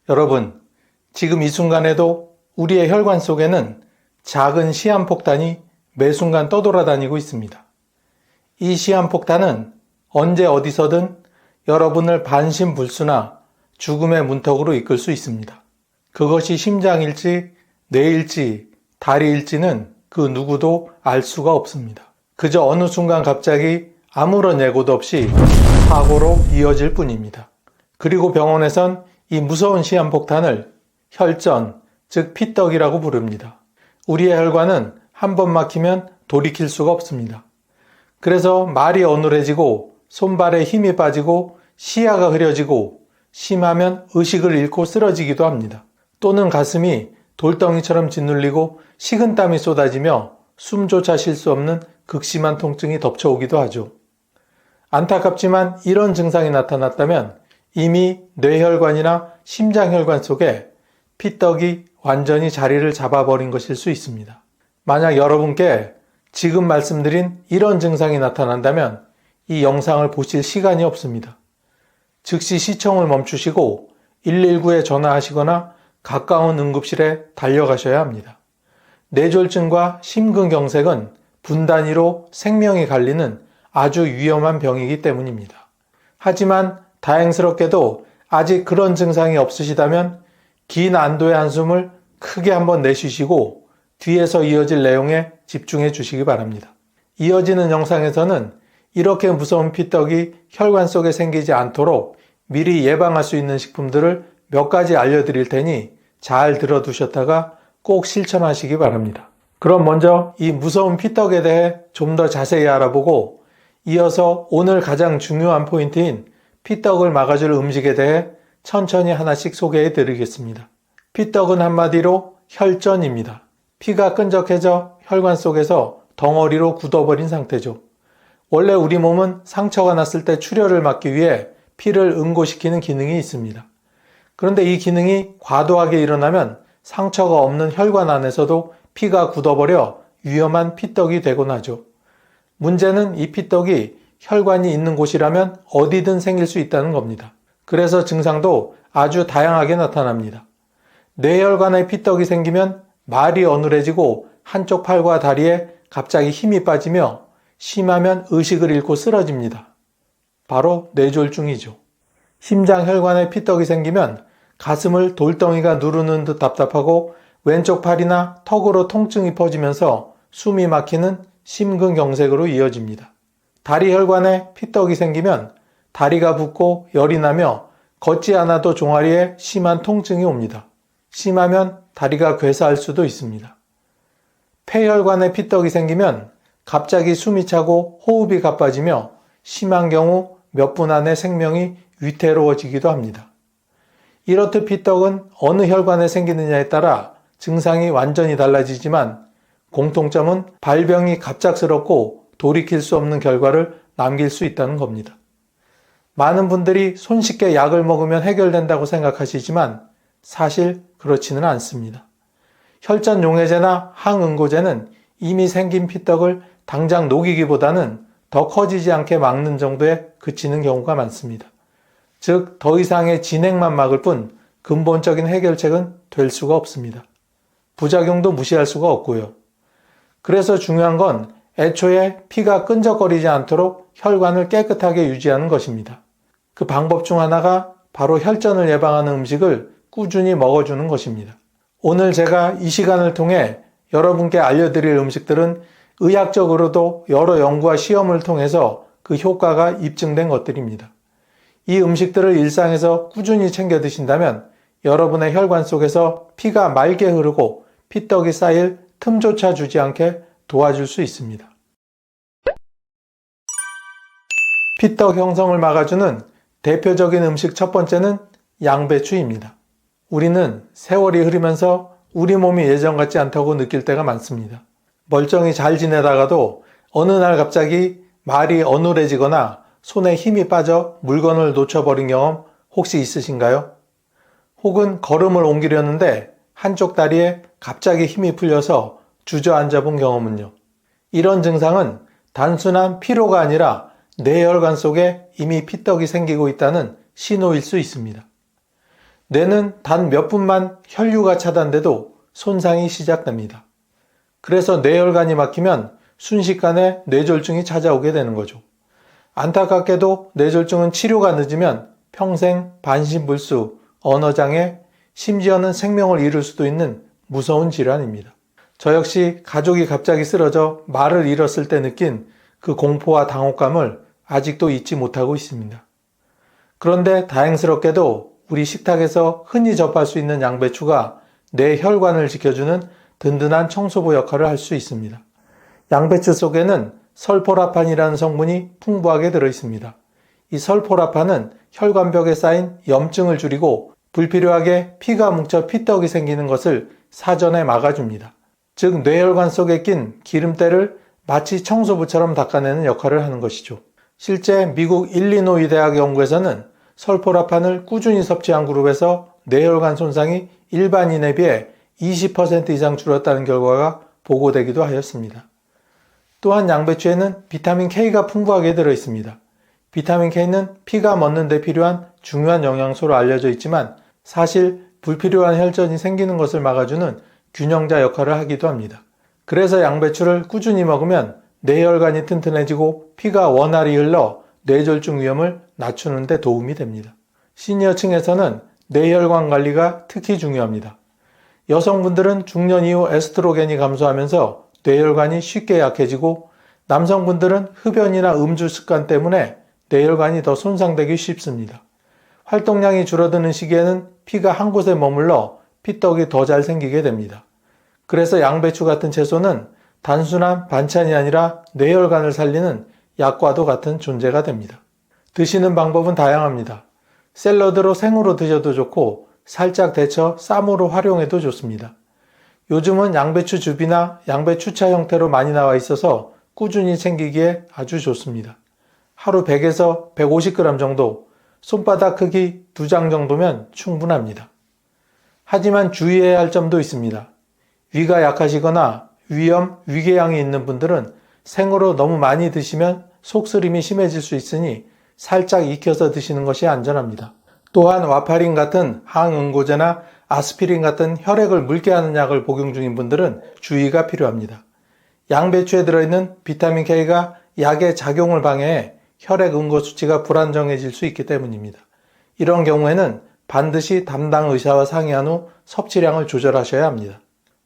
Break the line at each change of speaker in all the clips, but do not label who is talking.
여러분, 지금 이 순간에도 우리의 혈관 속에는 작은 시한폭탄이 매 순간 떠돌아다니고 있습니다. 이 시한폭탄은 언제 어디서든 여러분을 반신불수나 죽음의 문턱으로 이끌 수 있습니다. 그것이 심장일지, 뇌일지, 다리일지는 그 누구도 알 수가 없습니다. 그저 어느 순간 갑자기 아무런 예고도 없이 사고로 이어질 뿐입니다. 그리고 병원에선 이 무서운 시한폭탄을 혈전, 즉 피떡이라고 부릅니다. 우리의 혈관은 한 번 막히면 돌이킬 수가 없습니다. 그래서 말이 어눌해지고 손발에 힘이 빠지고 시야가 흐려지고 심하면 의식을 잃고 쓰러지기도 합니다. 또는 가슴이 돌덩이처럼 짓눌리고 식은땀이 쏟아지며 숨조차 쉴 수 없는 극심한 통증이 덮쳐오기도 하죠. 안타깝지만 이런 증상이 나타났다면 이미 뇌혈관이나 심장혈관 속에 피떡이 완전히 자리를 잡아버린 것일 수 있습니다. 만약 여러분께 지금 말씀드린 이런 증상이 나타난다면 이 영상을 보실 시간이 없습니다. 즉시 시청을 멈추시고 119에 전화하시거나 가까운 응급실에 달려가셔야 합니다. 뇌졸중과 심근경색은 분 단위로 생명이 갈리는 아주 위험한 병이기 때문입니다. 하지만 다행스럽게도 아직 그런 증상이 없으시다면 긴 안도의 한숨을 크게 한번 내쉬시고 뒤에서 이어질 내용에 집중해 주시기 바랍니다. 이어지는 영상에서는 이렇게 무서운 피떡이 혈관 속에 생기지 않도록 미리 예방할 수 있는 식품들을 몇 가지 알려드릴 테니 잘 들어두셨다가 꼭 실천하시기 바랍니다. 그럼 먼저 이 무서운 피떡에 대해 좀 더 자세히 알아보고 이어서 오늘 가장 중요한 포인트인 피떡을 막아줄 음식에 대해 천천히 하나씩 소개해 드리겠습니다. 피떡은 한마디로 혈전입니다. 피가 끈적해져 혈관 속에서 덩어리로 굳어버린 상태죠. 원래 우리 몸은 상처가 났을 때 출혈을 막기 위해 피를 응고시키는 기능이 있습니다. 그런데 이 기능이 과도하게 일어나면 상처가 없는 혈관 안에서도 피가 굳어버려 위험한 피떡이 되곤 하죠. 문제는 이 피떡이 혈관이 있는 곳이라면 어디든 생길 수 있다는 겁니다. 그래서 증상도 아주 다양하게 나타납니다. 뇌혈관에 피떡이 생기면 말이 어눌해지고 한쪽 팔과 다리에 갑자기 힘이 빠지며 심하면 의식을 잃고 쓰러집니다. 바로 뇌졸중이죠. 심장혈관에 피떡이 생기면 가슴을 돌덩이가 누르는 듯 답답하고 왼쪽 팔이나 턱으로 통증이 퍼지면서 숨이 막히는 심근경색으로 이어집니다. 다리혈관에 피떡이 생기면 다리가 붓고 열이 나며 걷지 않아도 종아리에 심한 통증이 옵니다. 심하면 다리가 괴사할 수도 있습니다. 폐혈관에 피떡이 생기면 갑자기 숨이 차고 호흡이 가빠지며 심한 경우 몇 분 안에 생명이 위태로워지기도 합니다. 이렇듯 피떡은 어느 혈관에 생기느냐에 따라 증상이 완전히 달라지지만 공통점은 발병이 갑작스럽고 돌이킬 수 없는 결과를 남길 수 있다는 겁니다. 많은 분들이 손쉽게 약을 먹으면 해결된다고 생각하시지만 사실 그렇지는 않습니다. 혈전 용해제나 항응고제는 이미 생긴 피떡을 당장 녹이기보다는 더 커지지 않게 막는 정도에 그치는 경우가 많습니다. 즉, 더 이상의 진행만 막을 뿐 근본적인 해결책은 될 수가 없습니다. 부작용도 무시할 수가 없고요. 그래서 중요한 건 애초에 피가 끈적거리지 않도록 혈관을 깨끗하게 유지하는 것입니다. 그 방법 중 하나가 바로 혈전을 예방하는 음식을 꾸준히 먹어주는 것입니다. 오늘 제가 이 시간을 통해 여러분께 알려드릴 음식들은 의학적으로도 여러 연구와 시험을 통해서 그 효과가 입증된 것들입니다. 이 음식들을 일상에서 꾸준히 챙겨 드신다면 여러분의 혈관 속에서 피가 맑게 흐르고 피떡이 쌓일 틈조차 주지 않게 도와줄 수 있습니다. 피떡 형성을 막아주는 대표적인 음식 첫 번째는 양배추입니다. 우리는 세월이 흐르면서 우리 몸이 예전 같지 않다고 느낄 때가 많습니다. 멀쩡히 잘 지내다가도 어느 날 갑자기 말이 어눌해지거나 손에 힘이 빠져 물건을 놓쳐버린 경험 혹시 있으신가요? 혹은 걸음을 옮기려는데 한쪽 다리에 갑자기 힘이 풀려서 주저앉아 본 경험은요? 이런 증상은 단순한 피로가 아니라 뇌혈관 속에 이미 피떡이 생기고 있다는 신호일 수 있습니다. 뇌는 단 몇 분만 혈류가 차단돼도 손상이 시작됩니다. 그래서 뇌혈관이 막히면 순식간에 뇌졸중이 찾아오게 되는 거죠. 안타깝게도 뇌졸중은 치료가 늦으면 평생 반신불수, 언어장애, 심지어는 생명을 잃을 수도 있는 무서운 질환입니다. 저 역시 가족이 갑자기 쓰러져 말을 잃었을 때 느낀 그 공포와 당혹감을 아직도 잊지 못하고 있습니다. 그런데 다행스럽게도 우리 식탁에서 흔히 접할 수 있는 양배추가 뇌 혈관을 지켜주는 든든한 청소부 역할을 할 수 있습니다. 양배추 속에는 설포라판이라는 성분이 풍부하게 들어있습니다. 이 설포라판은 혈관벽에 쌓인 염증을 줄이고 불필요하게 피가 뭉쳐 피떡이 생기는 것을 사전에 막아줍니다. 즉 뇌혈관 속에 낀 기름때를 마치 청소부처럼 닦아내는 역할을 하는 것이죠. 실제 미국 일리노이 대학 연구에서는 설포라판을 꾸준히 섭취한 그룹에서 뇌혈관 손상이 일반인에 비해 20% 이상 줄었다는 결과가 보고되기도 하였습니다. 또한 양배추에는 비타민 K가 풍부하게 들어있습니다. 비타민 K는 피가 멎는 데 필요한 중요한 영양소로 알려져 있지만 사실 불필요한 혈전이 생기는 것을 막아주는 균형자 역할을 하기도 합니다. 그래서 양배추를 꾸준히 먹으면 뇌혈관이 튼튼해지고 피가 원활히 흘러 뇌졸중 위험을 낮추는 데 도움이 됩니다. 시니어층에서는 뇌혈관 관리가 특히 중요합니다. 여성분들은 중년 이후 에스트로겐이 감소하면서 뇌혈관이 쉽게 약해지고 남성분들은 흡연이나 음주 습관 때문에 뇌혈관이 더 손상되기 쉽습니다. 활동량이 줄어드는 시기에는 피가 한 곳에 머물러 피떡이 더 잘 생기게 됩니다. 그래서 양배추 같은 채소는 단순한 반찬이 아니라 뇌혈관을 살리는 약과도 같은 존재가 됩니다. 드시는 방법은 다양합니다. 샐러드로 생으로 드셔도 좋고 살짝 데쳐 쌈으로 활용해도 좋습니다. 요즘은 양배추 즙이나 양배추차 형태로 많이 나와 있어서 꾸준히 챙기기에 아주 좋습니다. 하루 100에서 150g 정도, 손바닥 크기 2장 정도면 충분합니다. 하지만 주의해야 할 점도 있습니다. 위가 약하시거나 위염, 위궤양이 있는 분들은 생으로 너무 많이 드시면 속쓰림이 심해질 수 있으니 살짝 익혀서 드시는 것이 안전합니다. 또한 와파린 같은 항응고제나 아스피린 같은 혈액을 묽게 하는 약을 복용 중인 분들은 주의가 필요합니다. 양배추에 들어있는 비타민 K가 약의 작용을 방해해 혈액 응고 수치가 불안정해질 수 있기 때문입니다. 이런 경우에는 반드시 담당 의사와 상의한 후 섭취량을 조절하셔야 합니다.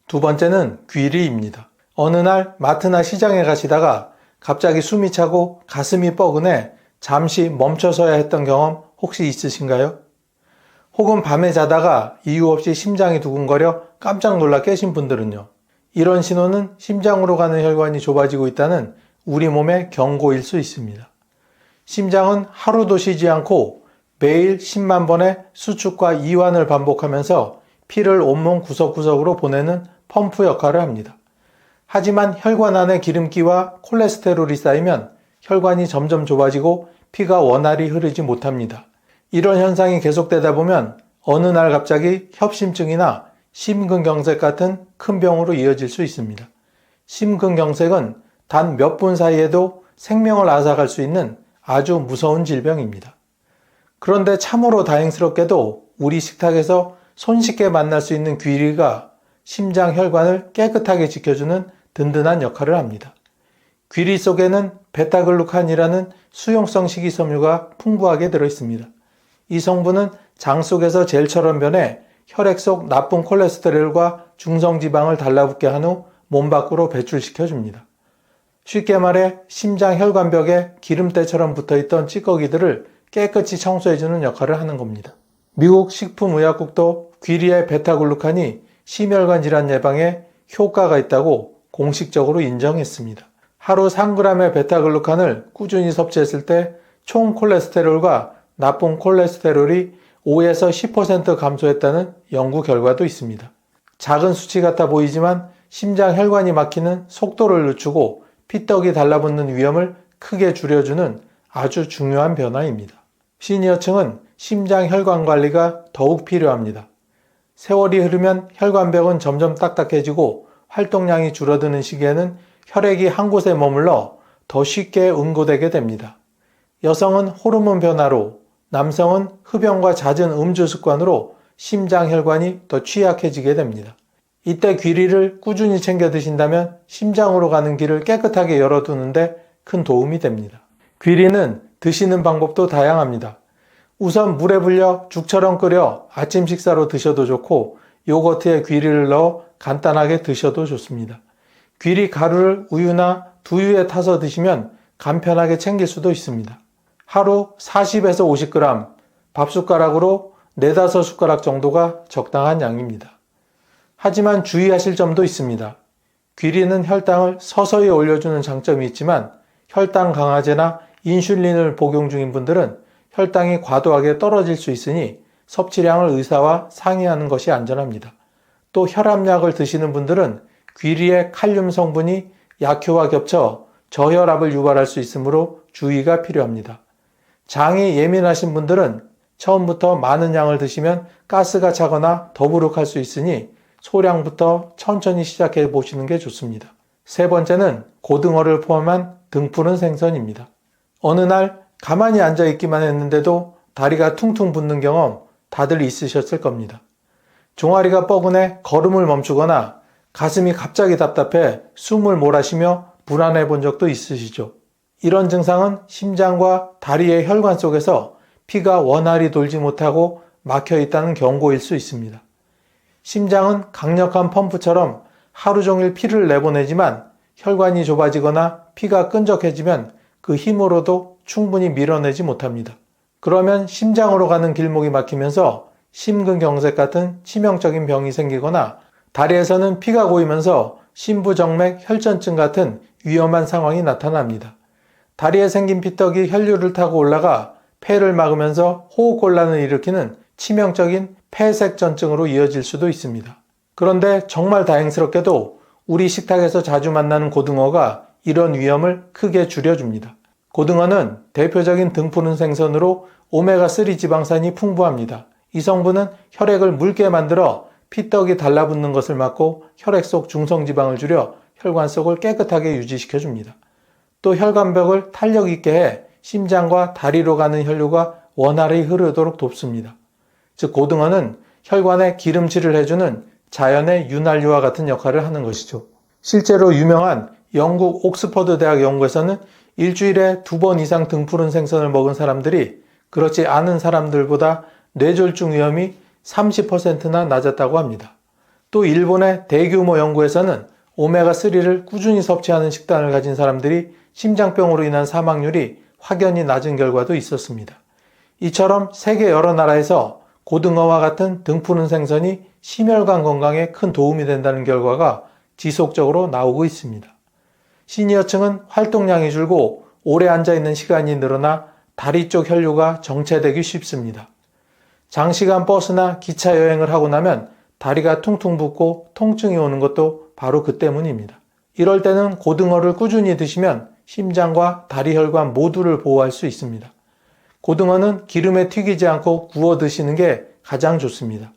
두 번째는 귀리입니다. 어느 날 마트나 시장에 가시다가 갑자기 숨이 차고 가슴이 뻐근해 잠시 멈춰서야 했던 경험 혹시 있으신가요? 혹은 밤에 자다가 이유 없이 심장이 두근거려 깜짝 놀라 깨신 분들은요. 이런 신호는 심장으로 가는 혈관이 좁아지고 있다는 우리 몸의 경고일 수 있습니다. 심장은 하루도 쉬지 않고 매일 10만 번의 수축과 이완을 반복하면서 피를 온몸 구석구석으로 보내는 펌프 역할을 합니다. 하지만 혈관 안에 기름기와 콜레스테롤이 쌓이면 혈관이 점점 좁아지고 피가 원활히 흐르지 못합니다. 이런 현상이 계속되다 보면 어느 날 갑자기 협심증이나 심근경색 같은 큰 병으로 이어질 수 있습니다. 심근경색은 단 몇 분 사이에도 생명을 앗아갈 수 있는 아주 무서운 질병입니다. 그런데 참으로 다행스럽게도 우리 식탁에서 손쉽게 만날 수 있는 귀리가 심장 혈관을 깨끗하게 지켜주는 든든한 역할을 합니다. 귀리 속에는 베타글루칸이라는 수용성 식이섬유가 풍부하게 들어있습니다. 이 성분은 장 속에서 젤처럼 변해 혈액 속 나쁜 콜레스테롤과 중성지방을 달라붙게 한 후 몸 밖으로 배출시켜줍니다. 쉽게 말해 심장 혈관벽에 기름때처럼 붙어있던 찌꺼기들을 깨끗이 청소해주는 역할을 하는 겁니다. 미국 식품의약국도 귀리의 베타글루칸이 심혈관 질환 예방에 효과가 있다고 공식적으로 인정했습니다. 하루 3g의 베타글루칸을 꾸준히 섭취했을 때 총 콜레스테롤과 나쁜 콜레스테롤이 5에서 10% 감소했다는 연구 결과도 있습니다. 작은 수치 같아 보이지만 심장 혈관이 막히는 속도를 늦추고 피떡이 달라붙는 위험을 크게 줄여주는 아주 중요한 변화입니다. 시니어층은 심장 혈관 관리가 더욱 필요합니다. 세월이 흐르면 혈관벽은 점점 딱딱해지고 활동량이 줄어드는 시기에는 혈액이 한 곳에 머물러 더 쉽게 응고되게 됩니다. 여성은 호르몬 변화로, 남성은 흡연과 잦은 음주 습관으로 심장 혈관이 더 취약해지게 됩니다. 이때 귀리를 꾸준히 챙겨 드신다면 심장으로 가는 길을 깨끗하게 열어두는데 큰 도움이 됩니다. 귀리는 드시는 방법도 다양합니다. 우선 물에 불려 죽처럼 끓여 아침 식사로 드셔도 좋고 요거트에 귀리를 넣어 간단하게 드셔도 좋습니다. 귀리 가루를 우유나 두유에 타서 드시면 간편하게 챙길 수도 있습니다. 하루 40에서 50g, 밥숟가락으로 4-5숟가락 정도가 적당한 양입니다. 하지만 주의하실 점도 있습니다. 귀리는 혈당을 서서히 올려주는 장점이 있지만 혈당 강화제나 인슐린을 복용 중인 분들은 혈당이 과도하게 떨어질 수 있으니 섭취량을 의사와 상의하는 것이 안전합니다. 또 혈압약을 드시는 분들은 귀리의 칼륨 성분이 약효와 겹쳐 저혈압을 유발할 수 있으므로 주의가 필요합니다. 장이 예민하신 분들은 처음부터 많은 양을 드시면 가스가 차거나 더부룩할 수 있으니 소량부터 천천히 시작해 보시는 게 좋습니다. 세 번째는 고등어를 포함한 등푸른 생선입니다. 어느 날 가만히 앉아 있기만 했는데도 다리가 퉁퉁 붓는 경험 다들 있으셨을 겁니다. 종아리가 뻐근해 걸음을 멈추거나 가슴이 갑자기 답답해 숨을 몰아쉬며 불안해 본 적도 있으시죠? 이런 증상은 심장과 다리의 혈관 속에서 피가 원활히 돌지 못하고 막혀 있다는 경고일 수 있습니다. 심장은 강력한 펌프처럼 하루 종일 피를 내보내지만 혈관이 좁아지거나 피가 끈적해지면 그 힘으로도 충분히 밀어내지 못합니다. 그러면 심장으로 가는 길목이 막히면서 심근경색 같은 치명적인 병이 생기거나 다리에서는 피가 고이면서 심부정맥 혈전증 같은 위험한 상황이 나타납니다. 다리에 생긴 피떡이 혈류를 타고 올라가 폐를 막으면서 호흡곤란을 일으키는 치명적인 폐색전증으로 이어질 수도 있습니다. 그런데 정말 다행스럽게도 우리 식탁에서 자주 만나는 고등어가 이런 위험을 크게 줄여줍니다. 고등어는 대표적인 등푸른 생선으로 오메가3 지방산이 풍부합니다. 이 성분은 혈액을 묽게 만들어 피떡이 달라붙는 것을 막고 혈액 속 중성지방을 줄여 혈관 속을 깨끗하게 유지시켜줍니다. 또 혈관벽을 탄력 있게 해 심장과 다리로 가는 혈류가 원활히 흐르도록 돕습니다. 즉 고등어는 혈관에 기름칠을 해주는 자연의 윤활유와 같은 역할을 하는 것이죠. 실제로 유명한 영국 옥스퍼드 대학 연구에서는 일주일에 2번 이상 등푸른 생선을 먹은 사람들이 그렇지 않은 사람들보다 뇌졸중 위험이 30%나 낮았다고 합니다. 또 일본의 대규모 연구에서는 오메가3를 꾸준히 섭취하는 식단을 가진 사람들이 심장병으로 인한 사망률이 확연히 낮은 결과도 있었습니다. 이처럼 세계 여러 나라에서 고등어와 같은 등푸른 생선이 심혈관 건강에 큰 도움이 된다는 결과가 지속적으로 나오고 있습니다. 시니어층은 활동량이 줄고 오래 앉아있는 시간이 늘어나 다리 쪽 혈류가 정체되기 쉽습니다. 장시간 버스나 기차 여행을 하고 나면 다리가 퉁퉁 붓고 통증이 오는 것도 바로 그 때문입니다. 이럴 때는 고등어를 꾸준히 드시면 심장과 다리 혈관 모두를 보호할 수 있습니다. 고등어는 기름에 튀기지 않고 구워 드시는 게 가장 좋습니다.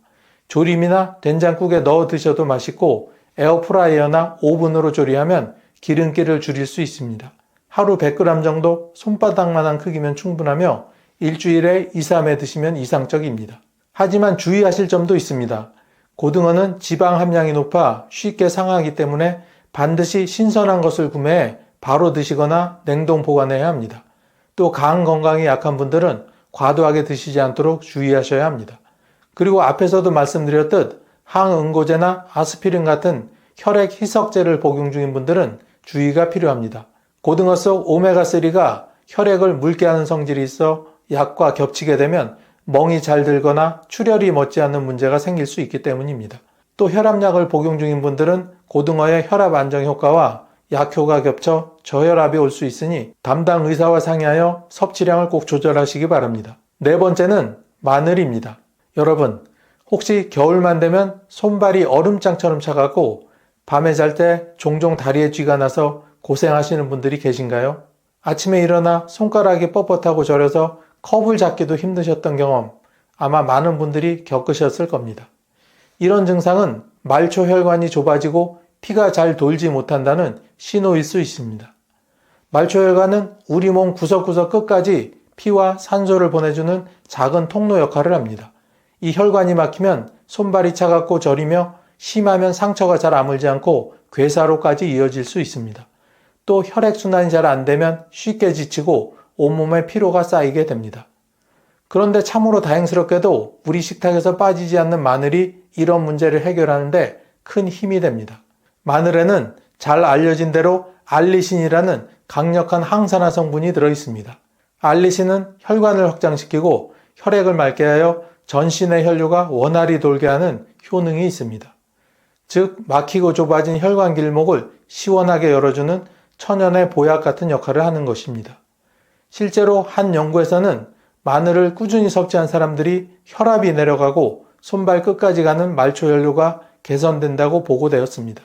조림이나 된장국에 넣어 드셔도 맛있고 에어프라이어나 오븐으로 조리하면 기름기를 줄일 수 있습니다. 하루 100g 정도 손바닥만한 크기면 충분하며 일주일에 2-3회 드시면 이상적입니다. 하지만 주의하실 점도 있습니다. 고등어는 지방 함량이 높아 쉽게 상하기 때문에 반드시 신선한 것을 구매해 바로 드시거나 냉동 보관해야 합니다. 또 간 건강이 약한 분들은 과도하게 드시지 않도록 주의하셔야 합니다. 그리고 앞에서도 말씀드렸듯 항응고제나 아스피린 같은 혈액 희석제를 복용 중인 분들은 주의가 필요합니다. 고등어 속 오메가3가 혈액을 묽게 하는 성질이 있어 약과 겹치게 되면 멍이 잘 들거나 출혈이 멎지 않는 문제가 생길 수 있기 때문입니다. 또 혈압약을 복용 중인 분들은 고등어의 혈압 안정 효과와 약효가 겹쳐 저혈압이 올 수 있으니 담당 의사와 상의하여 섭취량을 꼭 조절하시기 바랍니다. 네 번째는 마늘입니다. 여러분, 혹시 겨울만 되면 손발이 얼음장처럼 차갑고 밤에 잘 때 종종 다리에 쥐가 나서 고생하시는 분들이 계신가요? 아침에 일어나 손가락이 뻣뻣하고 저려서 컵을 잡기도 힘드셨던 경험 아마 많은 분들이 겪으셨을 겁니다. 이런 증상은 말초 혈관이 좁아지고 피가 잘 돌지 못한다는 신호일 수 있습니다. 말초 혈관은 우리 몸 구석구석 끝까지 피와 산소를 보내주는 작은 통로 역할을 합니다. 이 혈관이 막히면 손발이 차갑고 저리며 심하면 상처가 잘 아물지 않고 괴사로까지 이어질 수 있습니다. 또 혈액순환이 잘 안 되면 쉽게 지치고 온몸에 피로가 쌓이게 됩니다. 그런데 참으로 다행스럽게도 우리 식탁에서 빠지지 않는 마늘이 이런 문제를 해결하는데 큰 힘이 됩니다. 마늘에는 잘 알려진 대로 알리신이라는 강력한 항산화 성분이 들어있습니다. 알리신은 혈관을 확장시키고 혈액을 맑게 하여 전신의 혈류가 원활히 돌게 하는 효능이 있습니다. 즉 막히고 좁아진 혈관 길목을 시원하게 열어주는 천연의 보약 같은 역할을 하는 것입니다. 실제로 한 연구에서는 마늘을 꾸준히 섭취한 사람들이 혈압이 내려가고 손발 끝까지 가는 말초 혈류가 개선된다고 보고되었습니다.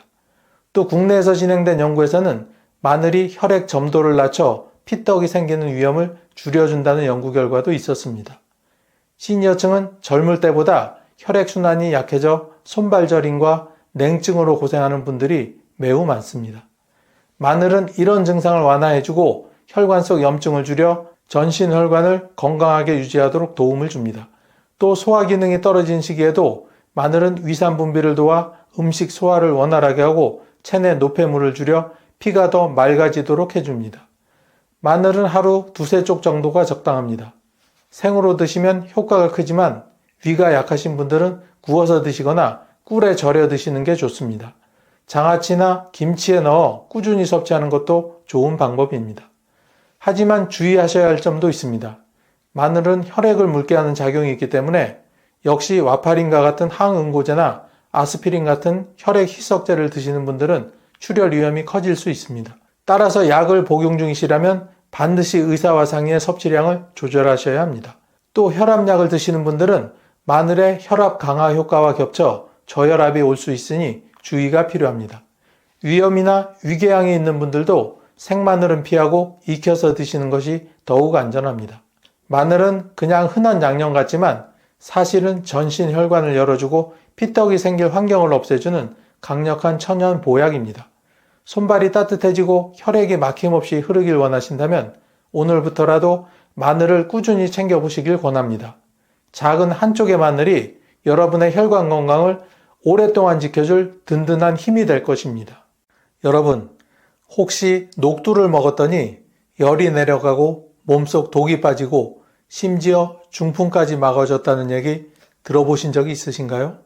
또 국내에서 진행된 연구에서는 마늘이 혈액 점도를 낮춰 피떡이 생기는 위험을 줄여준다는 연구 결과도 있었습니다. 시니어층은 젊을 때보다 혈액순환이 약해져 손발 저림과 냉증으로 고생하는 분들이 매우 많습니다. 마늘은 이런 증상을 완화해주고 혈관 속 염증을 줄여 전신 혈관을 건강하게 유지하도록 도움을 줍니다. 또 소화 기능이 떨어진 시기에도 마늘은 위산 분비를 도와 음식 소화를 원활하게 하고 체내 노폐물을 줄여 피가 더 맑아지도록 해줍니다. 마늘은 하루 두세 쪽 정도가 적당합니다. 생으로 드시면 효과가 크지만 위가 약하신 분들은 구워서 드시거나 꿀에 절여 드시는 게 좋습니다. 장아찌나 김치에 넣어 꾸준히 섭취하는 것도 좋은 방법입니다. 하지만 주의하셔야 할 점도 있습니다. 마늘은 혈액을 묽게 하는 작용이 있기 때문에 역시 와파린과 같은 항응고제나 아스피린 같은 혈액 희석제를 드시는 분들은 출혈 위험이 커질 수 있습니다. 따라서 약을 복용 중이시라면 반드시 의사와 상의해 섭취량을 조절하셔야 합니다. 또 혈압약을 드시는 분들은 마늘의 혈압 강화 효과와 겹쳐 저혈압이 올 수 있으니 주의가 필요합니다. 위염이나 위궤양이 있는 분들도 생마늘은 피하고 익혀서 드시는 것이 더욱 안전합니다. 마늘은 그냥 흔한 양념 같지만 사실은 전신 혈관을 열어주고 피떡이 생길 환경을 없애주는 강력한 천연 보약입니다. 손발이 따뜻해지고 혈액이 막힘없이 흐르길 원하신다면 오늘부터라도 마늘을 꾸준히 챙겨보시길 권합니다. 작은 한쪽의 마늘이 여러분의 혈관 건강을 오랫동안 지켜줄 든든한 힘이 될 것입니다. 여러분, 혹시 녹두를 먹었더니 열이 내려가고 몸속 독이 빠지고 심지어 중풍까지 막아줬다는 얘기 들어보신 적이 있으신가요?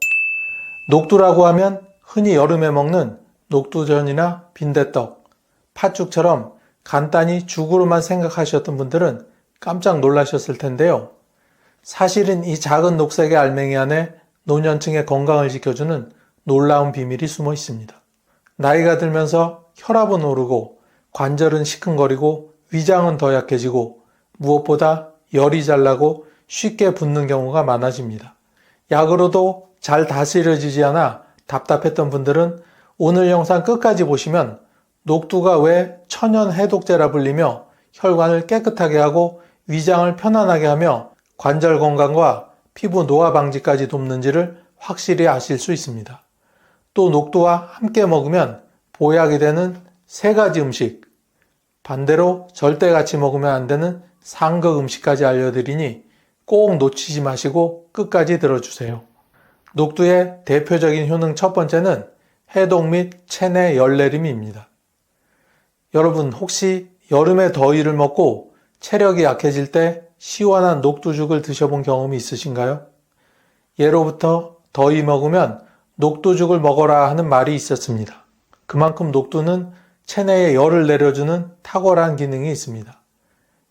녹두라고 하면 흔히 여름에 먹는 녹두전이나 빈대떡, 팥죽처럼 간단히 죽으로만 생각하셨던 분들은 깜짝 놀라셨을 텐데요. 사실은 이 작은 녹색의 알맹이 안에 노년층의 건강을 지켜주는 놀라운 비밀이 숨어 있습니다. 나이가 들면서 혈압은 오르고 관절은 시큰거리고 위장은 더 약해지고 무엇보다 열이 잘 나고 쉽게 붓는 경우가 많아집니다. 약으로도 잘 다스려지지 않아 답답했던 분들은 오늘 영상 끝까지 보시면 녹두가 왜 천연 해독제라 불리며 혈관을 깨끗하게 하고 위장을 편안하게 하며 관절 건강과 피부 노화 방지까지 돕는지를 확실히 아실 수 있습니다. 또 녹두와 함께 먹으면 보약이 되는 3가지 음식, 반대로 절대 같이 먹으면 안 되는 상극 음식까지 알려드리니 꼭 놓치지 마시고 끝까지 들어주세요. 녹두의 대표적인 효능 첫 번째는 해독 및 체내 열 내림입니다. 여러분 혹시 여름에 더위를 먹고 체력이 약해질 때 시원한 녹두죽을 드셔본 경험이 있으신가요? 예로부터 더위 먹으면 녹두죽을 먹어라 하는 말이 있었습니다. 그만큼 녹두는 체내에 열을 내려주는 탁월한 기능이 있습니다.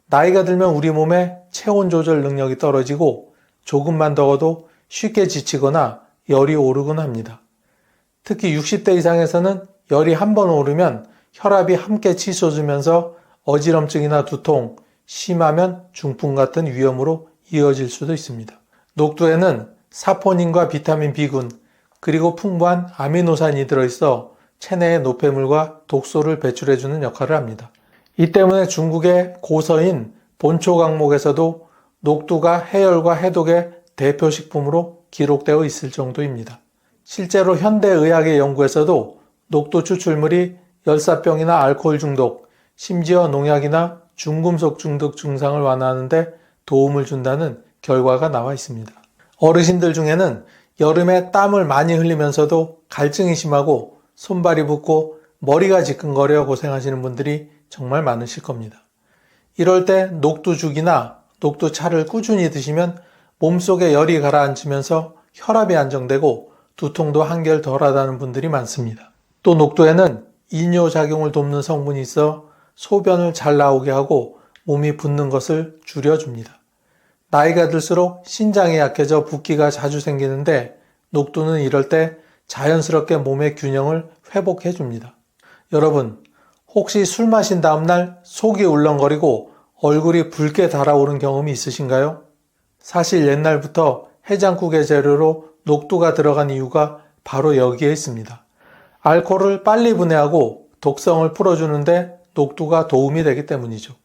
나이가 들면 우리 몸의 체온 조절 능력이 떨어지고 조금만 더워도 쉽게 지치거나 열이 오르곤 합니다. 특히 60대 이상에서는 열이 한번 오르면 혈압이 함께 치솟으면서 어지럼증이나 두통, 심하면 중풍 같은 위험으로 이어질 수도 있습니다. 녹두에는 사포닌과 비타민 B군, 그리고 풍부한 아미노산이 들어있어 체내의 노폐물과 독소를 배출해주는 역할을 합니다. 이 때문에 중국의 고서인 본초 강목에서도 녹두가 해열과 해독의 대표 식품으로 기록되어 있을 정도입니다. 실제로 현대의학의 연구에서도 녹두 추출물이 열사병이나 알코올 중독, 심지어 농약이나 중금속 중독 증상을 완화하는 데 도움을 준다는 결과가 나와 있습니다. 어르신들 중에는 여름에 땀을 많이 흘리면서도 갈증이 심하고 손발이 붓고 머리가 지끈거려 고생하시는 분들이 정말 많으실 겁니다. 이럴 때 녹두죽이나 녹두차를 꾸준히 드시면 몸속에 열이 가라앉으면서 혈압이 안정되고 두통도 한결 덜하다는 분들이 많습니다. 또 녹두에는 이뇨작용을 돕는 성분이 있어 소변을 잘 나오게 하고 몸이 붓는 것을 줄여줍니다. 나이가 들수록 신장이 약해져 붓기가 자주 생기는데 녹두는 이럴 때 자연스럽게 몸의 균형을 회복해 줍니다. 여러분, 혹시 술 마신 다음날 속이 울렁거리고 얼굴이 붉게 달아오른 경험이 있으신가요? 사실 옛날부터 해장국의 재료로 녹두가 들어간 이유가 바로 여기에 있습니다. 알코올을 빨리 분해하고 독성을 풀어주는데 녹두가 도움이 되기 때문이죠.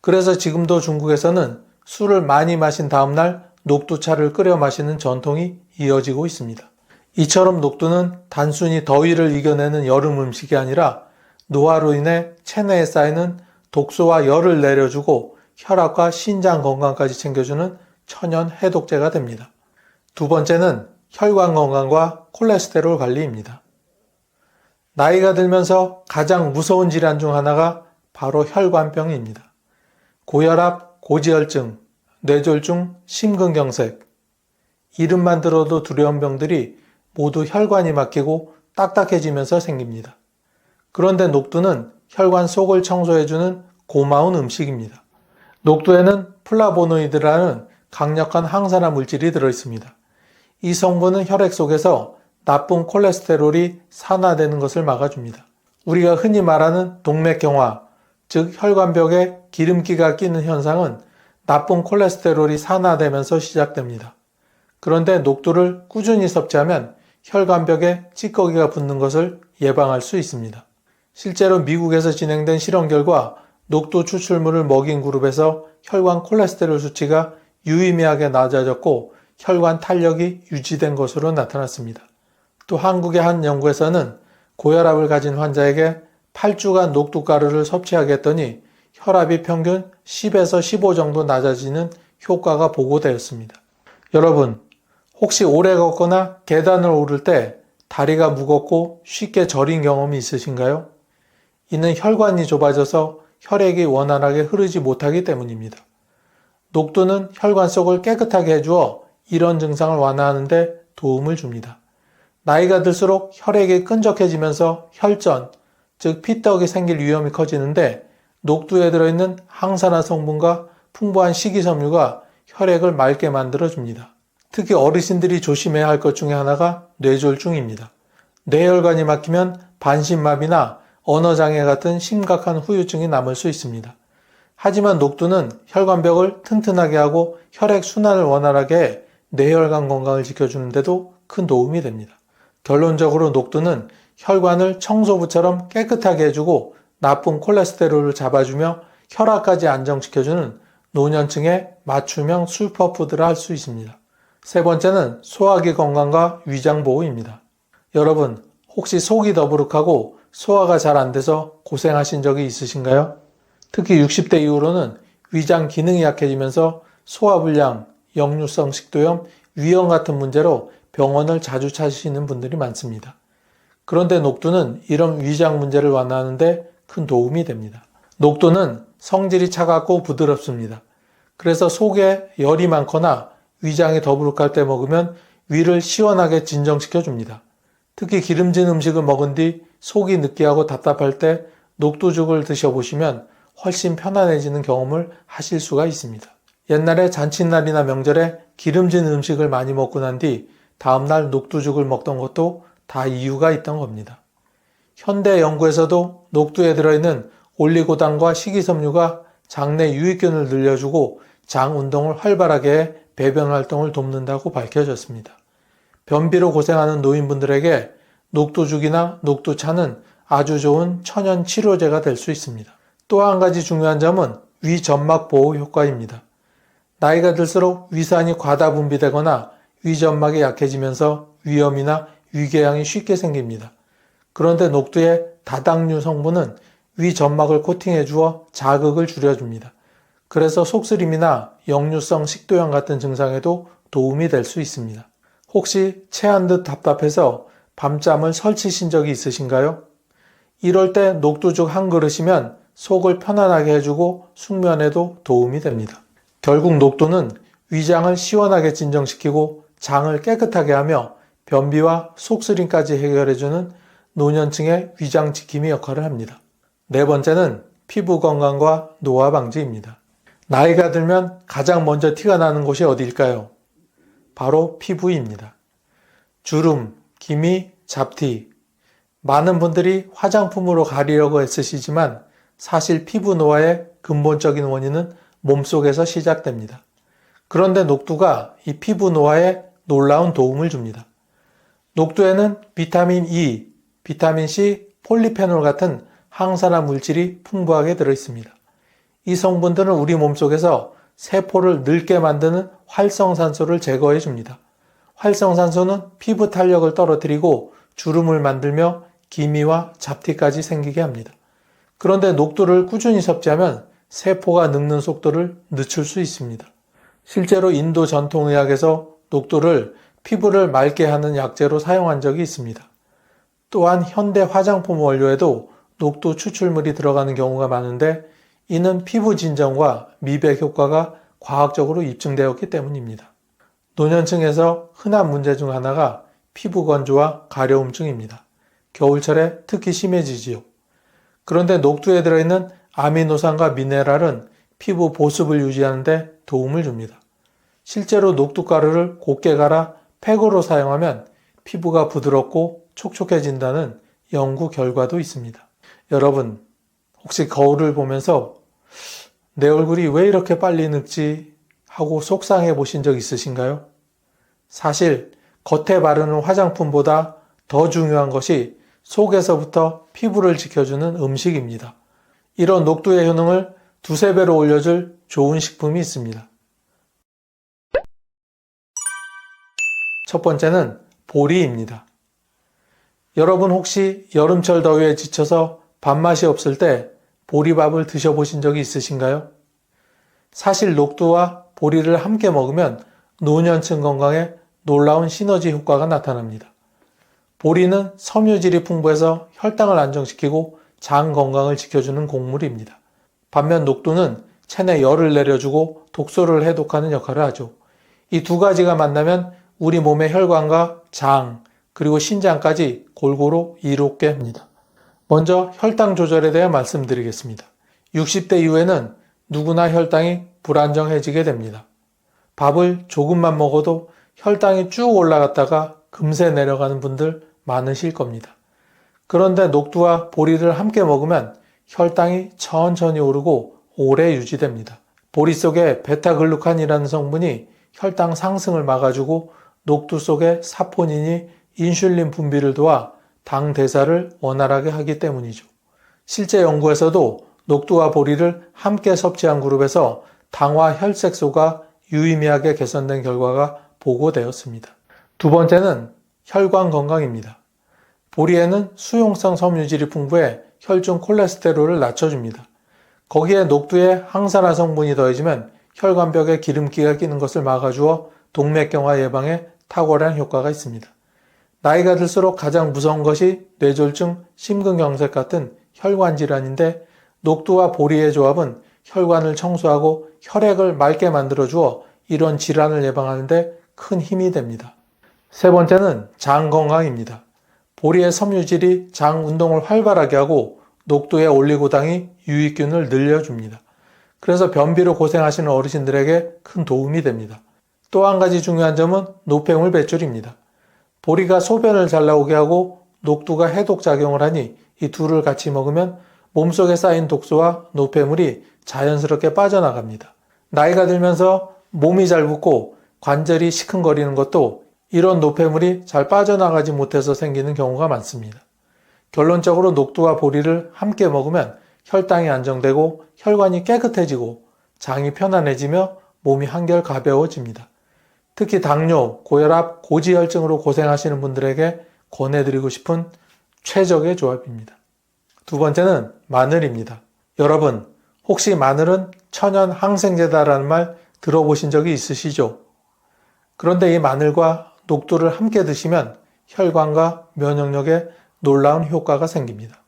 그래서 지금도 중국에서는 술을 많이 마신 다음날 녹두차를 끓여 마시는 전통이 이어지고 있습니다. 이처럼 녹두는 단순히 더위를 이겨내는 여름 음식이 아니라 노화로 인해 체내에 쌓이는 독소와 열을 내려주고 혈압과 신장 건강까지 챙겨주는 천연 해독제가 됩니다. 두 번째는 혈관 건강과 콜레스테롤 관리입니다. 나이가 들면서 가장 무서운 질환 중 하나가 바로 혈관병입니다. 고혈압, 고지혈증, 뇌졸중, 심근경색, 이름만 들어도 두려운 병들이 모두 혈관이 막히고 딱딱해지면서 생깁니다. 그런데 녹두는 혈관 속을 청소해주는 고마운 음식입니다. 녹두에는 플라보노이드라는 강력한 항산화 물질이 들어있습니다. 이 성분은 혈액 속에서 나쁜 콜레스테롤이 산화되는 것을 막아줍니다. 우리가 흔히 말하는 동맥경화, 즉 혈관벽에 기름기가 끼는 현상은 나쁜 콜레스테롤이 산화되면서 시작됩니다. 그런데 녹두를 꾸준히 섭취하면 혈관벽에 찌꺼기가 붙는 것을 예방할 수 있습니다. 실제로 미국에서 진행된 실험 결과 녹두 추출물을 먹인 그룹에서 혈관 콜레스테롤 수치가 유의미하게 낮아졌고 혈관 탄력이 유지된 것으로 나타났습니다. 또 한국의 한 연구에서는 고혈압을 가진 환자에게 8주간 녹두가루를 섭취하게 했더니 혈압이 평균 10에서 15 정도 낮아지는 효과가 보고되었습니다. 여러분, 혹시 오래 걷거나 계단을 오를 때 다리가 무겁고 쉽게 저린 경험이 있으신가요? 이는 혈관이 좁아져서 혈액이 원활하게 흐르지 못하기 때문입니다. 녹두는 혈관 속을 깨끗하게 해주어 이런 증상을 완화하는 데 도움을 줍니다. 나이가 들수록 혈액이 끈적해지면서 혈전, 즉 피떡이 생길 위험이 커지는데 녹두에 들어있는 항산화 성분과 풍부한 식이섬유가 혈액을 맑게 만들어줍니다. 특히 어르신들이 조심해야 할 것 중에 하나가 뇌졸중입니다. 뇌혈관이 막히면 반신마비나 언어장애 같은 심각한 후유증이 남을 수 있습니다. 하지만 녹두는 혈관벽을 튼튼하게 하고 혈액 순환을 원활하게 해 뇌혈관 건강을 지켜주는 데도 큰 도움이 됩니다. 결론적으로 녹두는 혈관을 청소부처럼 깨끗하게 해주고 나쁜 콜레스테롤을 잡아주며 혈압까지 안정시켜주는 노년층의 맞춤형 슈퍼푸드라 할 수 있습니다. 세 번째는 소화기 건강과 위장 보호입니다. 여러분, 혹시 속이 더부룩하고 소화가 잘 안 돼서 고생하신 적이 있으신가요? 특히 60대 이후로는 위장 기능이 약해지면서 소화불량, 역류성 식도염, 위염 같은 문제로 병원을 자주 찾으시는 분들이 많습니다. 그런데 녹두는 이런 위장 문제를 완화하는 데 큰 도움이 됩니다. 녹두는 성질이 차갑고 부드럽습니다. 그래서 속에 열이 많거나 위장이 더부룩할 때 먹으면 위를 시원하게 진정시켜 줍니다. 특히 기름진 음식을 먹은 뒤 속이 느끼하고 답답할 때 녹두죽을 드셔보시면 훨씬 편안해지는 경험을 하실 수가 있습니다. 옛날에 잔칫날이나 명절에 기름진 음식을 많이 먹고 난 뒤 다음날 녹두죽을 먹던 것도 다 이유가 있던 겁니다. 현대 연구에서도 녹두에 들어있는 올리고당과 식이섬유가 장내 유익균을 늘려주고 장 운동을 활발하게 해 배변 활동을 돕는다고 밝혀졌습니다. 변비로 고생하는 노인분들에게 녹두죽이나 녹두차는 아주 좋은 천연 치료제가 될 수 있습니다. 또 한 가지 중요한 점은 위점막 보호 효과입니다. 나이가 들수록 위산이 과다 분비되거나 위점막이 약해지면서 위염이나 위궤양이 쉽게 생깁니다. 그런데 녹두의 다당류 성분은 위점막을 코팅해 주어 자극을 줄여줍니다. 그래서 속쓰림이나 역류성 식도염 같은 증상에도 도움이 될 수 있습니다. 혹시 체한 듯 답답해서 밤잠을 설치신 적이 있으신가요? 이럴 때 녹두죽 한 그릇이면 속을 편안하게 해주고 숙면에도 도움이 됩니다. 결국 녹두는 위장을 시원하게 진정시키고 장을 깨끗하게 하며 변비와 속쓰림까지 해결해주는 노년층의 위장 지킴이 역할을 합니다. 네 번째는 피부 건강과 노화 방지입니다. 나이가 들면 가장 먼저 티가 나는 곳이 어디일까요? 바로 피부입니다. 주름, 기미, 잡티. 많은 분들이 화장품으로 가리려고 애쓰시지만 사실 피부 노화의 근본적인 원인은 몸속에서 시작됩니다. 그런데 녹두가 이 피부 노화에 놀라운 도움을 줍니다. 녹두에는 비타민 E, 비타민 C, 폴리페놀 같은 항산화 물질이 풍부하게 들어있습니다. 이 성분들은 우리 몸속에서 세포를 늙게 만드는 활성산소를 제거해 줍니다. 활성산소는 피부 탄력을 떨어뜨리고 주름을 만들며 기미와 잡티까지 생기게 합니다. 그런데 녹두를 꾸준히 섭취하면 세포가 늙는 속도를 늦출 수 있습니다. 실제로 인도 전통의학에서 녹두를 피부를 맑게 하는 약재로 사용한 적이 있습니다. 또한 현대 화장품 원료에도 녹두 추출물이 들어가는 경우가 많은데 이는 피부 진정과 미백 효과가 과학적으로 입증되었기 때문입니다. 노년층에서 흔한 문제 중 하나가 피부 건조와 가려움증입니다. 겨울철에 특히 심해지지요. 그런데 녹두에 들어있는 아미노산과 미네랄은 피부 보습을 유지하는 데 도움을 줍니다. 실제로 녹두가루를 곱게 갈아 팩으로 사용하면 피부가 부드럽고 촉촉해진다는 연구 결과도 있습니다. 여러분, 혹시 거울을 보면서 내 얼굴이 왜 이렇게 빨리 늙지 하고 속상해 보신 적 있으신가요? 사실 겉에 바르는 화장품보다 더 중요한 것이 속에서부터 피부를 지켜주는 음식입니다. 이런 녹두의 효능을 두세 배로 올려줄 좋은 식품이 있습니다. 첫 번째는 보리입니다. 여러분 혹시 여름철 더위에 지쳐서 밥맛이 없을 때 보리밥을 드셔보신 적이 있으신가요? 사실 녹두와 보리를 함께 먹으면 노년층 건강에 놀라운 시너지 효과가 나타납니다. 보리는 섬유질이 풍부해서 혈당을 안정시키고 장 건강을 지켜주는 곡물입니다. 반면 녹두는 체내 열을 내려주고 독소를 해독하는 역할을 하죠. 이 두 가지가 만나면 우리 몸의 혈관과 장, 그리고 신장까지 골고루 이롭게 합니다. 먼저 혈당 조절에 대해 말씀드리겠습니다. 60대 이후에는 누구나 혈당이 불안정해지게 됩니다. 밥을 조금만 먹어도 혈당이 쭉 올라갔다가 금세 내려가는 분들 많으실 겁니다. 그런데 녹두와 보리를 함께 먹으면 혈당이 천천히 오르고 오래 유지됩니다. 보리 속에 베타글루칸이라는 성분이 혈당 상승을 막아주고 녹두 속의 사포닌이 인슐린 분비를 도와 당 대사를 원활하게 하기 때문이죠. 실제 연구에서도 녹두와 보리를 함께 섭취한 그룹에서 당화 혈색소가 유의미하게 개선된 결과가 보고되었습니다. 두 번째는 혈관 건강입니다. 보리에는 수용성 섬유질이 풍부해 혈중 콜레스테롤을 낮춰줍니다. 거기에 녹두에 항산화 성분이 더해지면 혈관벽에 기름기가 끼는 것을 막아주어 동맥경화 예방에 탁월한 효과가 있습니다. 나이가 들수록 가장 무서운 것이 뇌졸중, 심근경색 같은 혈관 질환인데 녹두와 보리의 조합은 혈관을 청소하고 혈액을 맑게 만들어주어 이런 질환을 예방하는 데 큰 힘이 됩니다. 세 번째는 장 건강입니다. 보리의 섬유질이 장 운동을 활발하게 하고 녹두의 올리고당이 유익균을 늘려줍니다. 그래서 변비로 고생하시는 어르신들에게 큰 도움이 됩니다. 또 한 가지 중요한 점은 노폐물 배출입니다. 보리가 소변을 잘 나오게 하고 녹두가 해독작용을 하니 이 둘을 같이 먹으면 몸속에 쌓인 독소와 노폐물이 자연스럽게 빠져나갑니다. 나이가 들면서 몸이 잘 붓고 관절이 시큰거리는 것도 이런 노폐물이 잘 빠져나가지 못해서 생기는 경우가 많습니다. 결론적으로 녹두와 보리를 함께 먹으면 혈당이 안정되고 혈관이 깨끗해지고 장이 편안해지며 몸이 한결 가벼워집니다. 특히 당뇨, 고혈압, 고지혈증으로 고생하시는 분들에게 권해드리고 싶은 최적의 조합입니다. 두 번째는 마늘입니다. 여러분, 혹시 마늘은 천연 항생제다라는 말 들어보신 적이 있으시죠? 그런데 이 마늘과 녹두를 함께 드시면 혈관과 면역력에 놀라운 효과가 생깁니다.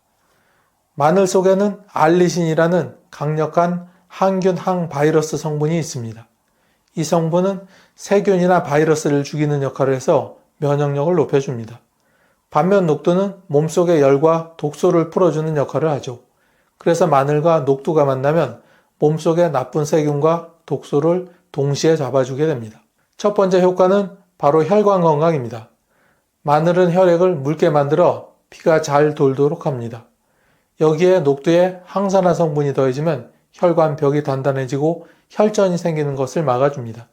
마늘 속에는 알리신이라는 강력한 항균 항바이러스 성분이 있습니다. 이 성분은 세균이나 바이러스를 죽이는 역할을 해서 면역력을 높여줍니다. 반면 녹두는 몸속의 열과 독소를 풀어주는 역할을 하죠. 그래서 마늘과 녹두가 만나면 몸속의 나쁜 세균과 독소를 동시에 잡아주게 됩니다. 첫 번째 효과는 바로 혈관 건강입니다. 마늘은 혈액을 묽게 만들어 피가 잘 돌도록 합니다. 여기에 녹두에 항산화 성분이 더해지면 혈관벽이 단단해지고 혈전이 생기는 것을 막아줍니다.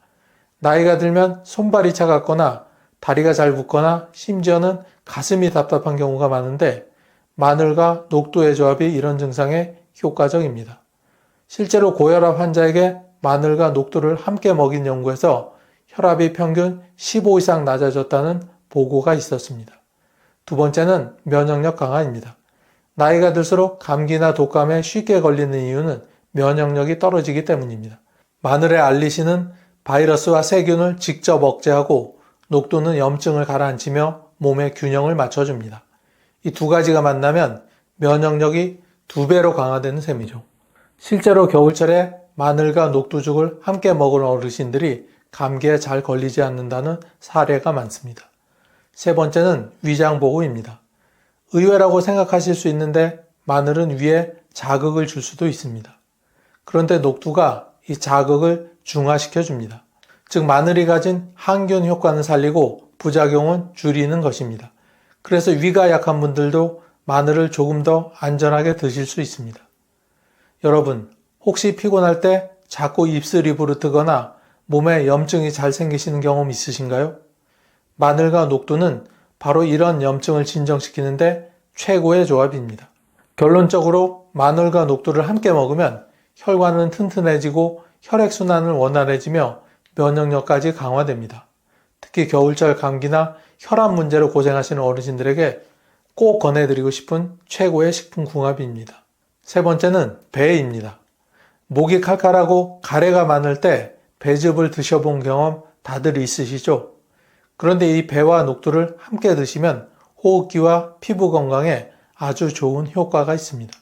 나이가 들면 손발이 차갑거나 다리가 잘 붓거나 심지어는 가슴이 답답한 경우가 많은데 마늘과 녹두의 조합이 이런 증상에 효과적입니다. 실제로 고혈압 환자에게 마늘과 녹두를 함께 먹인 연구에서 혈압이 평균 15 이상 낮아졌다는 보고가 있었습니다. 두 번째는 면역력 강화입니다. 나이가 들수록 감기나 독감에 쉽게 걸리는 이유는 면역력이 떨어지기 때문입니다. 마늘의 알리신은 바이러스와 세균을 직접 억제하고 녹두는 염증을 가라앉히며 몸의 균형을 맞춰줍니다. 이 두 가지가 만나면 면역력이 2배로 강화되는 셈이죠. 실제로 겨울철에 마늘과 녹두죽을 함께 먹은 어르신들이 감기에 잘 걸리지 않는다는 사례가 많습니다. 세 번째는 위장 보호입니다. 의외라고 생각하실 수 있는데 마늘은 위에 자극을 줄 수도 있습니다. 그런데 녹두가 이 자극을 중화시켜 줍니다. 즉 마늘이 가진 항균 효과는 살리고 부작용은 줄이는 것입니다. 그래서 위가 약한 분들도 마늘을 조금 더 안전하게 드실 수 있습니다. 여러분, 혹시 피곤할 때 자꾸 입술이 부르뜨거나 몸에 염증이 잘 생기시는 경험 있으신가요? 마늘과 녹두는 바로 이런 염증을 진정시키는데 최고의 조합입니다. 결론적으로 마늘과 녹두를 함께 먹으면 혈관은 튼튼해지고 혈액순환은 원활해지며 면역력까지 강화됩니다. 특히 겨울철 감기나 혈압 문제로 고생하시는 어르신들에게 꼭 권해드리고 싶은 최고의 식품궁합입니다. 세 번째는 배입니다. 목이 칼칼하고 가래가 많을 때 배즙을 드셔본 경험 다들 있으시죠? 그런데 이 배와 녹두를 함께 드시면 호흡기와 피부 건강에 아주 좋은 효과가 있습니다.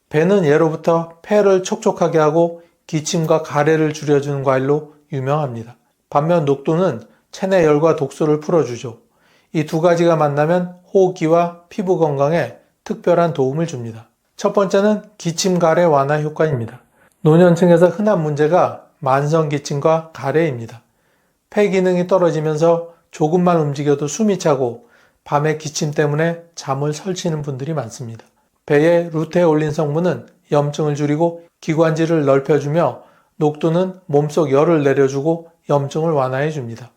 배는 예로부터 폐를 촉촉하게 하고 기침과 가래를 줄여주는 과일로 유명합니다. 반면 녹두는 체내 열과 독소를 풀어주죠. 이 두 가지가 만나면 호흡기와 피부 건강에 특별한 도움을 줍니다. 첫 번째는 기침 가래 완화 효과입니다. 노년층에서 흔한 문제가 만성 기침과 가래입니다. 폐 기능이 떨어지면서 조금만 움직여도 숨이 차고 밤에 기침 때문에 잠을 설치는 분들이 많습니다. 배의 루테올린 성분은 염증을 줄이고 기관지를 넓혀주며 녹두는 몸속 열을 내려주고 염증을 완화해 줍니다.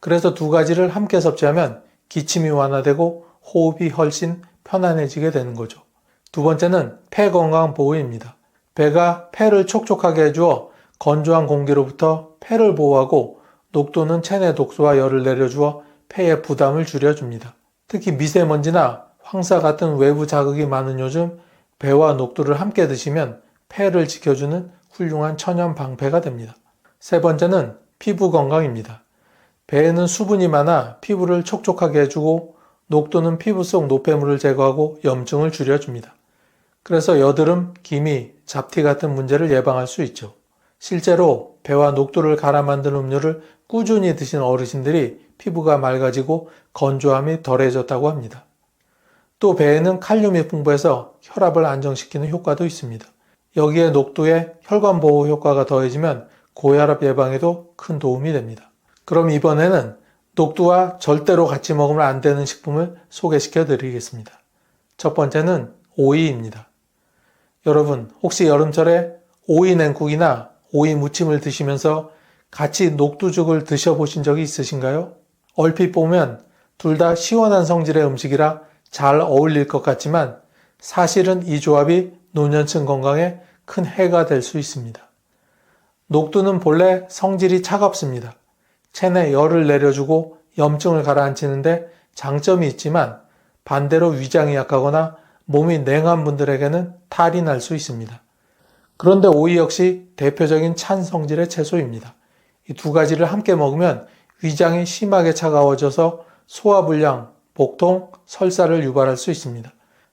그래서 두 가지를 함께 섭취하면 기침이 완화되고 호흡이 훨씬 편안해지게 되는 거죠. 두 번째는 폐 건강 보호입니다. 배가 폐를 촉촉하게 해주어 건조한 공기로부터 폐를 보호하고 녹두는 체내 독소와 열을 내려주어 폐의 부담을 줄여줍니다. 특히 미세먼지나 황사 같은 외부 자극이 많은 요즘 배와 녹두를 함께 드시면 폐를 지켜주는 훌륭한 천연 방패가 됩니다. 세 번째는 피부 건강입니다. 배에는 수분이 많아 피부를 촉촉하게 해주고 녹두는 피부 속 노폐물을 제거하고 염증을 줄여줍니다. 그래서 여드름, 기미, 잡티 같은 문제를 예방할 수 있죠. 실제로 배와 녹두를 갈아 만든 음료를 꾸준히 드신 어르신들이 피부가 맑아지고 건조함이 덜해졌다고 합니다. 또 배에는 칼륨이 풍부해서 혈압을 안정시키는 효과도 있습니다. 여기에 녹두의 혈관 보호 효과가 더해지면 고혈압 예방에도 큰 도움이 됩니다. 그럼 이번에는 녹두와 절대로 같이 먹으면 안 되는 식품을 소개시켜 드리겠습니다. 첫 번째는 오이입니다. 여러분, 혹시 여름철에 오이 냉국이나 오이 무침을 드시면서 같이 녹두죽을 드셔보신 적이 있으신가요? 얼핏 보면 둘 다 시원한 성질의 음식이라 잘 어울릴 것 같지만 사실은 이 조합이 노년층 건강에 큰 해가 될 수 있습니다. 녹두는 본래 성질이 차갑습니다. 체내 열을 내려주고 염증을 가라앉히는데 장점이 있지만 반대로 위장이 약하거나 몸이 냉한 분들에게는 탈이 날 수 있습니다. 그런데 오이 역시 대표적인 찬 성질의 채소입니다. 이 두 가지를 함께 먹으면 위장이 심하게 차가워져서 소화불량, 복통, 설사를 유발할 수 있습니다.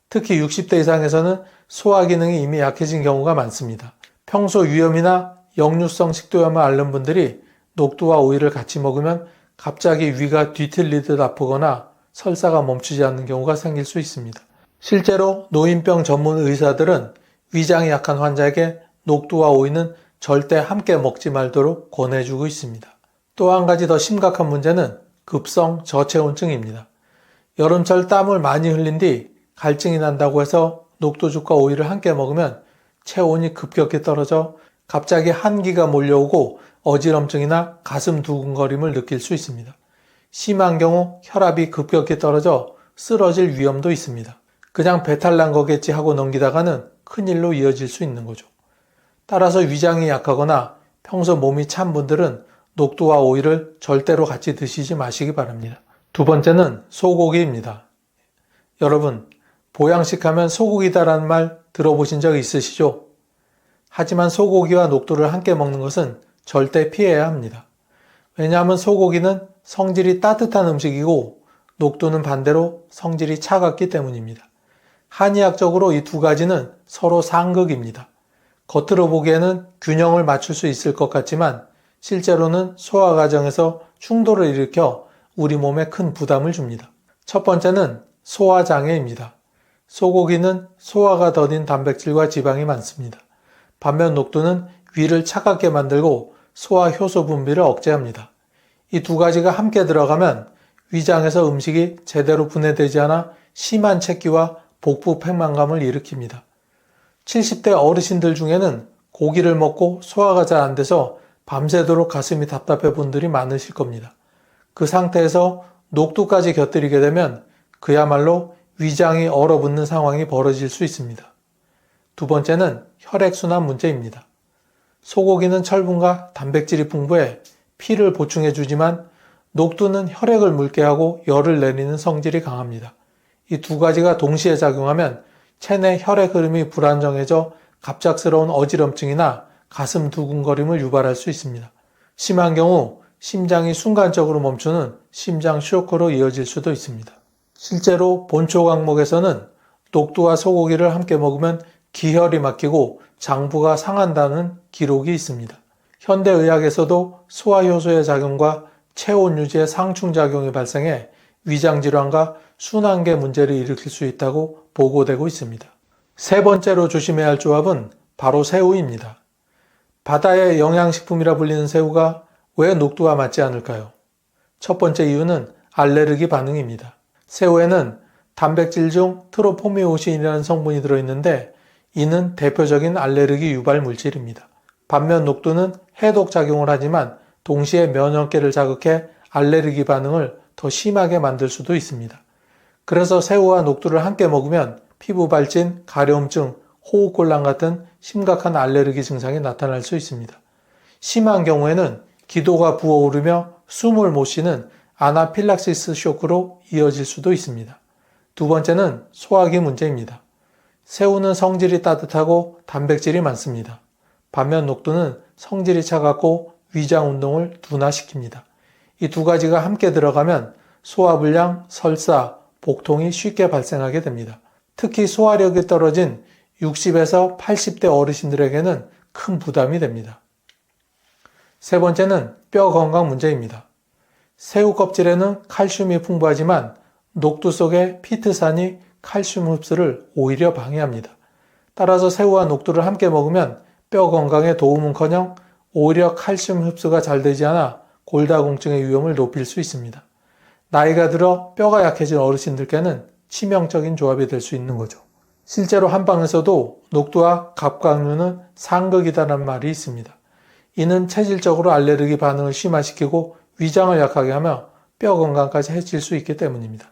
특히 60대 이상에서는 소화 기능이 이미 약해진 경우가 많습니다. 평소 위염이나 역류성 식도염을 앓는 분들이 녹두와 오이를 같이 먹으면 갑자기 위가 뒤틀리듯 아프거나 설사가 멈추지 않는 경우가 생길 수 있습니다. 실제로 노인병 전문 의사들은 위장이 약한 환자에게 녹두와 오이는 절대 함께 먹지 말도록 권해주고 있습니다. 또 한 가지 더 심각한 문제는 급성 저체온증입니다. 여름철 땀을 많이 흘린 뒤 갈증이 난다고 해서 녹두죽과 오이를 함께 먹으면 체온이 급격히 떨어져 갑자기 한기가 몰려오고 어지럼증이나 가슴 두근거림을 느낄 수 있습니다. 심한 경우 혈압이 급격히 떨어져 쓰러질 위험도 있습니다. 그냥 배탈 난 거겠지 하고 넘기다가는 큰일로 이어질 수 있는 거죠. 따라서 위장이 약하거나 평소 몸이 찬 분들은 녹두와 오이를 절대로 같이 드시지 마시기 바랍니다. 두 번째는 소고기입니다. 여러분, 보양식 하면 소고기다라는 말 들어보신 적 있으시죠? 하지만 소고기와 녹두를 함께 먹는 것은 절대 피해야 합니다. 왜냐하면 소고기는 성질이 따뜻한 음식이고 녹두는 반대로 성질이 차갑기 때문입니다. 한의학적으로 이 두 가지는 서로 상극입니다. 겉으로 보기에는 균형을 맞출 수 있을 것 같지만 실제로는 소화 과정에서 충돌을 일으켜 우리 몸에 큰 부담을 줍니다. 첫 번째는 소화장애입니다. 소고기는 소화가 더딘 단백질과 지방이 많습니다. 반면 녹두는 위를 차갑게 만들고 소화 효소 분비를 억제합니다. 이 두 가지가 함께 들어가면 위장에서 음식이 제대로 분해되지 않아 심한 체기와 복부 팽만감을 일으킵니다. 70대 어르신들 중에는 고기를 먹고 소화가 잘 안 돼서 밤새도록 가슴이 답답해 분들이 많으실 겁니다. 그 상태에서 녹두까지 곁들이게 되면 그야말로 위장이 얼어붙는 상황이 벌어질 수 있습니다. 두 번째는 혈액순환 문제입니다. 소고기는 철분과 단백질이 풍부해 피를 보충해 주지만 녹두는 혈액을 묽게 하고 열을 내리는 성질이 강합니다. 이 두 가지가 동시에 작용하면 체내 혈액 흐름이 불안정해져 갑작스러운 어지럼증이나 가슴 두근거림을 유발할 수 있습니다. 심한 경우 심장이 순간적으로 멈추는 심장 쇼크로 이어질 수도 있습니다. 실제로 본초 강목에서는 녹두와 소고기를 함께 먹으면 기혈이 막히고 장부가 상한다는 기록이 있습니다. 현대의학에서도 소화효소의 작용과 체온 유지의 상충작용이 발생해 위장질환과 순환계 문제를 일으킬 수 있다고 보고되고 있습니다. 세 번째로 조심해야 할 조합은 바로 새우입니다. 바다의 영양식품이라 불리는 새우가 왜 녹두와 맞지 않을까요? 첫 번째 이유는 알레르기 반응입니다. 새우에는 단백질 중 트로포미오신이라는 성분이 들어있는데 이는 대표적인 알레르기 유발 물질입니다. 반면 녹두는 해독 작용을 하지만 동시에 면역계를 자극해 알레르기 반응을 더 심하게 만들 수도 있습니다. 그래서 새우와 녹두를 함께 먹으면 피부 발진, 가려움증, 호흡곤란 같은 심각한 알레르기 증상이 나타날 수 있습니다. 심한 경우에는 기도가 부어오르며 숨을 못 쉬는 아나필락시스 쇼크로 이어질 수도 있습니다. 두 번째는 소화기 문제입니다. 새우는 성질이 따뜻하고 단백질이 많습니다. 반면 녹두는 성질이 차갑고 위장 운동을 둔화시킵니다. 이 두 가지가 함께 들어가면 소화불량, 설사, 복통이 쉽게 발생하게 됩니다. 특히 소화력이 떨어진 60에서 80대 어르신들에게는 큰 부담이 됩니다. 세 번째는 뼈 건강 문제입니다. 새우 껍질에는 칼슘이 풍부하지만 녹두 속의 피트산이 칼슘 흡수를 오히려 방해합니다. 따라서 새우와 녹두를 함께 먹으면 뼈 건강에 도움은커녕 오히려 칼슘 흡수가 잘 되지 않아 골다공증의 위험을 높일 수 있습니다. 나이가 들어 뼈가 약해진 어르신들께는 치명적인 조합이 될 수 있는 거죠. 실제로 한방에서도 녹두와 갑각류는 상극이다라는 말이 있습니다. 이는 체질적으로 알레르기 반응을 심화시키고 위장을 약하게 하며 뼈 건강까지 해칠 수 있기 때문입니다.